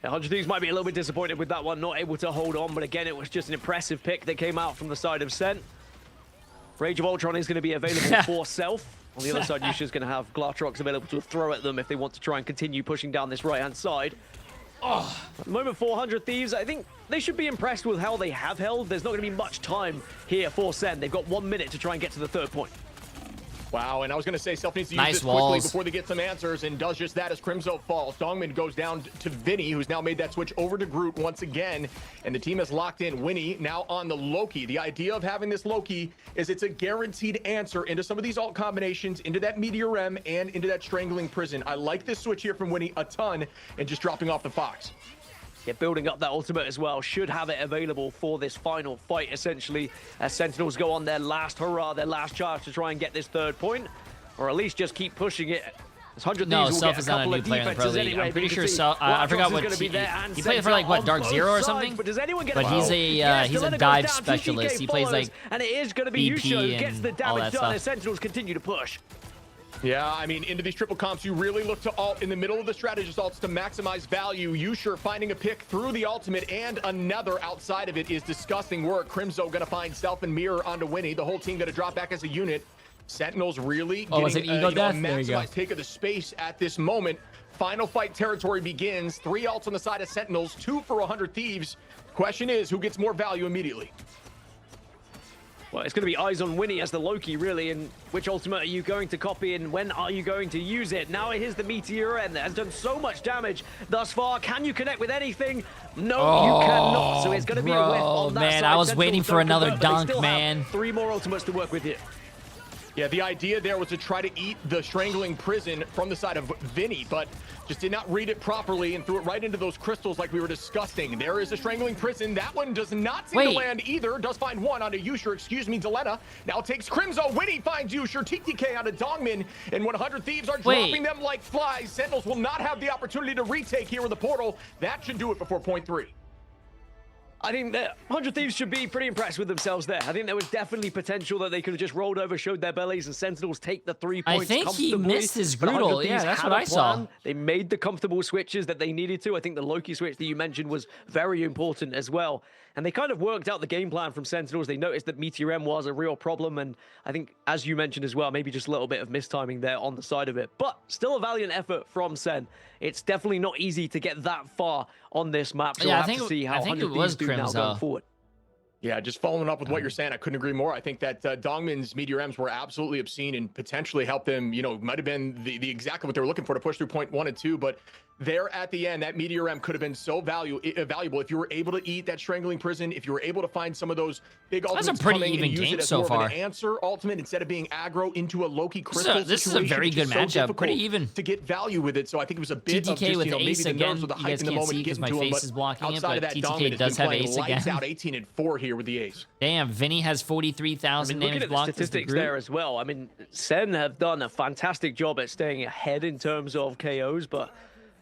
[SPEAKER 3] Yeah, 100 Thieves might be a little bit disappointed with that one, not able to hold on, but again, it was just an impressive pick that came out from the side of Sent. Rage of Ultron is going to be available for Self. On the other side, Yusha's going to have Glartrox available to throw at them if they want to try and continue pushing down this right-hand side. At the moment, 400 Thieves, I think they should be impressed with how they have held. There's not going to be much time here for Sen. They've got 1 minute to try and get to the 3rd point.
[SPEAKER 1] Wow, and I was going to say, Self needs to use this quickly before they get some answers, and does just that as Crimzo falls. Dongmin goes down to Vinny, who's now made that switch over to Groot once again, and the team has locked in Winnie now on the Loki. The idea of having this Loki is it's a guaranteed answer into some of these alt combinations, into that Meteor M, and into that Strangling Prison. I like this switch here from Winnie a ton, and just dropping off the Fox.
[SPEAKER 3] Yeah, building up that ultimate as well. Should have it available for this final fight, essentially, as Sentinels go on their last hurrah, their last charge to try and get this 3rd point, or at least just keep pushing it.
[SPEAKER 2] No, Self is not a new player in the Pro League. I'm pretty sure Self, I forgot what he played for, like, what, Dark Zero or something? But he's a dive specialist. He plays, like,
[SPEAKER 3] and it is going to be Yusha who gets the damage done as Sentinels continue to push.
[SPEAKER 1] Yeah, I mean, into these triple comps, you really look to ult in the middle of the strategist ults to maximize value. Yusha finding a pick through the ultimate, and another outside of it is disgusting work. Crimzo gonna find Self and Mirror onto Winnie. The whole team gonna drop back as a unit. Sentinels really getting a maximized take of the space at this moment. Final fight territory begins. 3 ults on the side of Sentinels, 2 for 100 Thieves. Question is, who gets more value immediately?
[SPEAKER 3] Well, it's going to be eyes on Winnie as the Loki, really, and which ultimate are you going to copy and when are you going to use it? Now it is the Meteor and that has done so much damage thus far. Can you connect with anything? No, you cannot. So it's going to be a whiff on that
[SPEAKER 2] man,
[SPEAKER 3] side.
[SPEAKER 2] I was waiting for another dunk, man.
[SPEAKER 3] 3 more ultimates to work with you.
[SPEAKER 1] Yeah, the idea there was to try to eat the Strangling Prison from the side of Vinny, but just did not read it properly and threw it right into those crystals like we were discussing. There is a Strangling Prison. That one does not seem to land either. Does find one onto Yusha, Delena. Now takes Crimzo. Winnie finds Yusha. TTK onto Dongmin. And 100 Thieves are dropping them like flies. Sentinels will not have the opportunity to retake here with the portal. That should do it before point 3.
[SPEAKER 3] I think that 100 Thieves should be pretty impressed with themselves there. I think there was definitely potential that they could have just rolled over, showed their bellies, and Sentinels take the 3 points
[SPEAKER 2] I think he missed his brutal. Yeah, that's what I saw.
[SPEAKER 3] They made the comfortable switches that they needed to. I think the Loki switch that you mentioned was very important as well. And they kind of worked out the game plan from Sentinels. They noticed that Meteor M was a real problem. And I think, as you mentioned as well, maybe just a little bit of mistiming there on the side of it. But still a valiant effort from Sen. It's definitely not easy to get that far on this map. So
[SPEAKER 2] yeah,
[SPEAKER 3] we'll have to see how 100 Thieves do now going forward.
[SPEAKER 1] Yeah, just following up with what you're saying, I couldn't agree more. I think that Dongmin's Meteor M's were absolutely obscene and potentially helped them, you know, might have been the exactly what they were looking for to push through point 1 and 2. But there at the end, that Meteor M could have been so valuable if you were able to eat that Strangling Prison, if you were able to find some of those big ultimates.
[SPEAKER 2] That's a pretty even game so far.
[SPEAKER 1] An answer ultimate instead of being aggro into a Loki crystal.
[SPEAKER 2] This is a very good matchup. Pretty even
[SPEAKER 1] to get value with it. So I think it was a bit of just,
[SPEAKER 2] with
[SPEAKER 1] you know, maybe the nerves of the hype in the moment
[SPEAKER 2] because my face is blocking it, but TTK does have ace again.
[SPEAKER 1] Out 18-4 here with the ace.
[SPEAKER 2] Damn, Vinny has 43,000 damage blocked.
[SPEAKER 3] Look at the statistics there as well. I mean, Sen have done a fantastic job at staying ahead in terms of KOs, but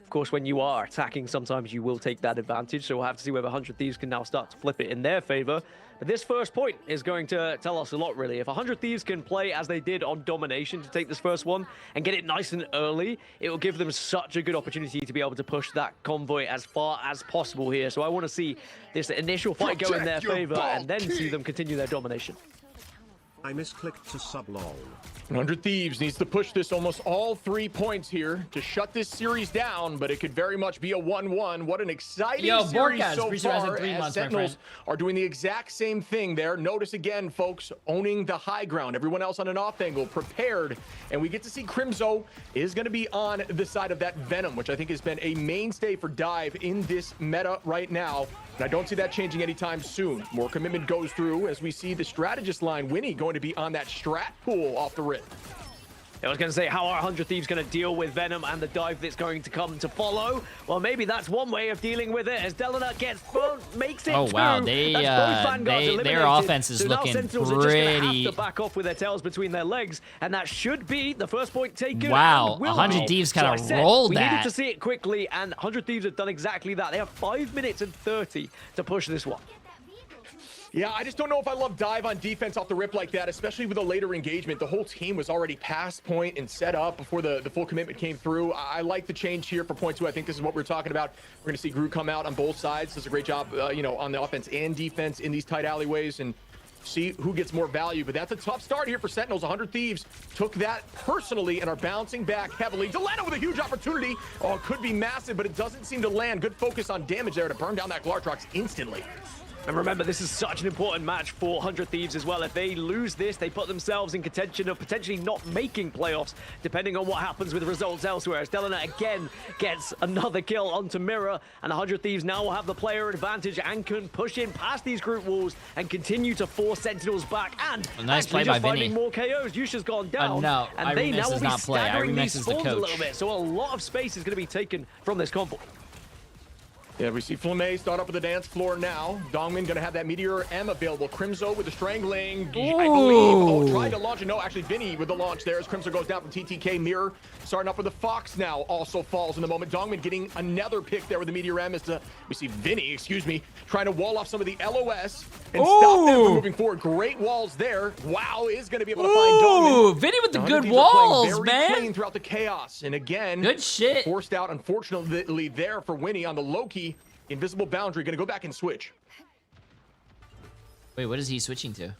[SPEAKER 3] of course, when you are attacking, sometimes you will take that advantage. So we'll have to see whether 100 Thieves can now start to flip it in their favor. But this first point is going to tell us a lot, really. If 100 Thieves can play as they did on Domination to take this first one and get it nice and early, it will give them such a good opportunity to be able to push that convoy as far as possible here. So I want to see this initial fight go in their favor and then see them continue their domination.
[SPEAKER 5] I misclicked to sub lol.
[SPEAKER 1] 100 Thieves needs to push this almost all 3 points here to shut this series down, but it could very much be a 1-1. What an exciting series so far, as Sentinels are doing the exact same thing there. Notice again, folks, owning the high ground. Everyone else on an off angle, prepared. And we get to see Crimzo is going to be on the side of that Venom, which I think has been a mainstay for Dive in this meta right now. And I don't see that changing anytime soon. More commitment goes through as we see the strategist line, Winnie, going to be on that strat pool off the rip.
[SPEAKER 3] I was going to say, how are 100 Thieves going to deal with Venom and the dive that's going to come to follow? Well, maybe that's one way of dealing with it, as Delana gets makes it
[SPEAKER 2] through. Wow, their offense is looking pretty.
[SPEAKER 3] Are just going to have to back off with their tails between their legs, and that should be the first point taken.
[SPEAKER 2] Wow, 100 Thieves kind of rolled that.
[SPEAKER 3] We needed to see it quickly, and 100 Thieves have done exactly that. They have 5 minutes and 30 to push this one.
[SPEAKER 1] Yeah, I just don't know if I love Dive on defense off the rip like that, especially with a later engagement. The whole team was already past point and set up before the full commitment came through. I like the change here for point 2. I think this is what we're talking about. We're going to see Groot come out on both sides. Does a great job, you know, on the offense and defense in these tight alleyways. And see who gets more value. But that's a tough start here for Sentinels. 100 Thieves took that personally and are bouncing back heavily. Delano with a huge opportunity. Oh, it could be massive, but it doesn't seem to land. Good focus on damage there to burn down that Glartrox instantly.
[SPEAKER 3] And remember, this is such an important match for 100 Thieves as well. If they lose this, they put themselves in contention of potentially not making playoffs, depending on what happens with the results elsewhere. As Delana again gets another kill onto Mirror, and 100 Thieves now will have the player advantage and can push in past these group walls and continue to force Sentinels back. And
[SPEAKER 2] a nice play by Vinny.
[SPEAKER 3] More KOs. Yusha's gone down.
[SPEAKER 2] No,
[SPEAKER 3] and they now will be
[SPEAKER 2] not play.
[SPEAKER 3] staggering these
[SPEAKER 2] is the
[SPEAKER 3] spawns
[SPEAKER 2] coach.
[SPEAKER 3] a little bit. So a lot of space is going to be taken from this convoy.
[SPEAKER 1] Yeah, we see Flamme start up with the dance floor now. Dongmin gonna have that Meteor M available. Crimzo with the strangling, I believe. Oh, tried to launch it. No, actually Vinny with the launch there as Crimzo goes down from TTK. Mirror starting up with the Fox now. Also falls in the moment. Dongmin getting another pick there with the Meteor M as we see Vinny, trying to wall off some of the LOS and stop them from moving forward. Great walls there. Wow is gonna be able to find Dongmin.
[SPEAKER 2] Vinny with the good walls, man.
[SPEAKER 1] Clean throughout the chaos. And again,
[SPEAKER 2] good shit.
[SPEAKER 1] Forced out, unfortunately, there for Winnie on the low-key. Invisible boundary, gonna go back and switch.
[SPEAKER 2] Wait, what is he switching to?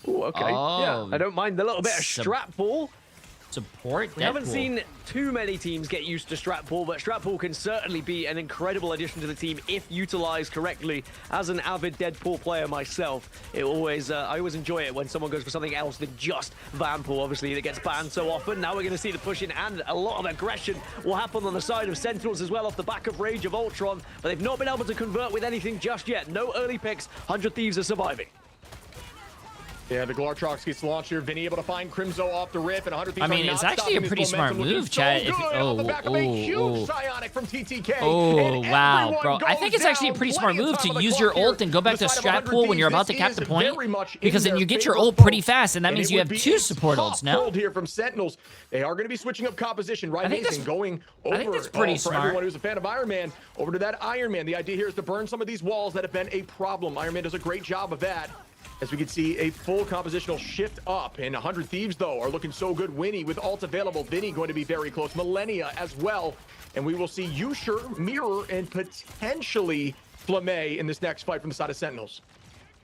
[SPEAKER 3] Ooh, okay. Yeah, I don't mind the little bit of strap ball.
[SPEAKER 2] Support.
[SPEAKER 3] We haven't seen too many teams get used to strat pull, but strat pull can certainly be an incredible addition to the team if utilized correctly. As an avid Deadpool player myself, it always I always enjoy it when someone goes for something else than just van pull. Obviously, it gets banned so often. Now we're going to see the push in, and a lot of aggression will happen on the side of Sentinels as well off the back of Rage of Ultron, but they've not been able to convert with anything just yet. No early picks. 100 Thieves are surviving.
[SPEAKER 1] Yeah, the Glartrox gets launched here. Vinny able to find Crimzo off the rip, and 100 Thieves.
[SPEAKER 2] I mean, it's actually a pretty smart move, Chad.
[SPEAKER 1] Off the back of a huge Psionic from TTK.
[SPEAKER 2] Oh, wow, bro. I think it's actually a pretty smart move to use your ult and go back to strat pool when you're about to cap the point, because then you get your ult pretty fast, and that means you have two support ults now.
[SPEAKER 1] Here from Sentinels. They are going to be switching up composition, right? And going over.
[SPEAKER 2] I think that's pretty smart.
[SPEAKER 1] For everyone who's a fan of Iron Man, over to that Iron Man. The idea here is to burn some of these walls that have been a problem. Iron Man does a great job of that. As we can see a full compositional shift up, and 100 Thieves though are looking so good. Winnie with ult available. Vinny going to be very close. Millennia as well, and we will see Yusher, Mirror, and potentially Flamme in this next fight from the side of Sentinels.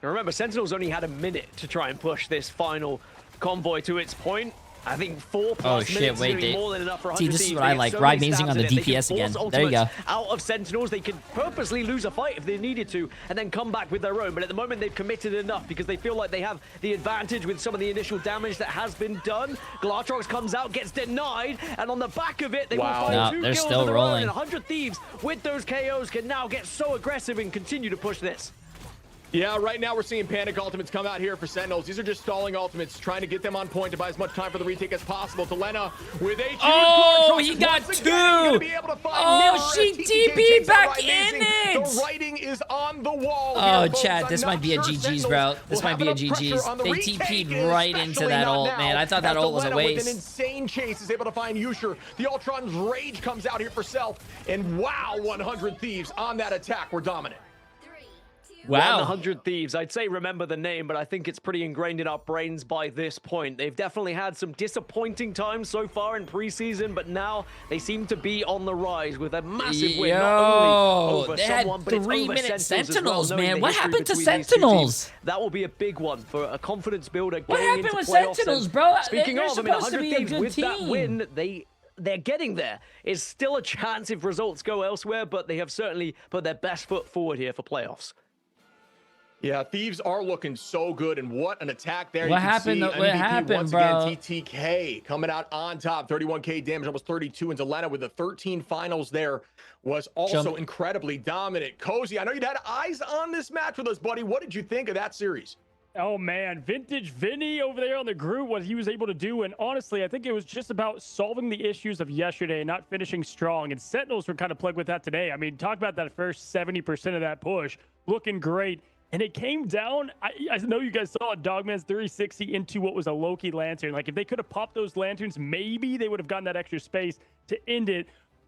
[SPEAKER 3] Now remember, Sentinels only had a minute to try and push this final convoy to its point. I think 4+ minutes is be more than enough for 100
[SPEAKER 2] Thieves. This is what I like. Ride Amazing on the DPS again. There you go.
[SPEAKER 3] Out of Sentinels, they could purposely lose a fight if they needed to, and then come back with their own. But at the moment, they've committed enough because they feel like they have the advantage with some of the initial damage that has been done. Glartrox comes out, gets denied, and on the back of it, they will find 2
[SPEAKER 2] they're
[SPEAKER 3] kills
[SPEAKER 2] still
[SPEAKER 3] of their
[SPEAKER 2] rolling.
[SPEAKER 3] own. And 100 Thieves with those KOs can now get so aggressive and continue to push this.
[SPEAKER 1] Yeah, right now we're seeing Panic Ultimates come out here for Sentinels. These are just stalling Ultimates, trying to get them on point to buy as much time for the retake as possible. Delena with a huge
[SPEAKER 2] he got 2! Oh, she TP'd back in it!
[SPEAKER 1] The writing is on the wall.
[SPEAKER 2] Oh,
[SPEAKER 1] here,
[SPEAKER 2] Chad, this might be a GG's, bro. This might be a GG's. They TP'd right into that ult, man. I thought that ult was a waste.
[SPEAKER 1] With an insane chase is able to find Yusher. The Ultron's Rage comes out here for Self, and wow, 100 Thieves on that attack were dominant.
[SPEAKER 3] Wow. 100 Thieves. I'd say remember the name, but I think it's pretty ingrained in our brains by this point. They've definitely had some disappointing times so far in preseason, but now they seem to be on the rise with a massive win. Not only over someone, but it's over
[SPEAKER 2] 3-minute
[SPEAKER 3] Sentinels,
[SPEAKER 2] man. What happened to Sentinels?
[SPEAKER 3] That will be a big one for a confidence builder.
[SPEAKER 2] What happened with Sentinels, bro?
[SPEAKER 3] Speaking of, I mean, 100 Thieves with that win, they're getting there. It's still a chance if results go elsewhere, but they have certainly put their best foot forward here for playoffs.
[SPEAKER 1] Yeah, Thieves are looking so good, and what an attack there.
[SPEAKER 2] What happened,
[SPEAKER 1] once
[SPEAKER 2] bro?
[SPEAKER 1] Again, TTK coming out on top, 31k damage, almost 32, and Delena with the 13 finals there was also incredibly dominant. Cozy, I know you'd had eyes on this match with us, buddy. What did you think of that series?
[SPEAKER 4] Oh, man. Vintage Vinny over there on the group, what he was able to do. And honestly, I think it was just about solving the issues of yesterday and not finishing strong. And Sentinels were kind of plagued with that today. I mean, talk about that first 70% of that push. Looking great. And it came down, I know you guys saw Dogman's 360 into what was a Loki lantern. Like, if they could have popped those lanterns, maybe they would have gotten that extra space to end it.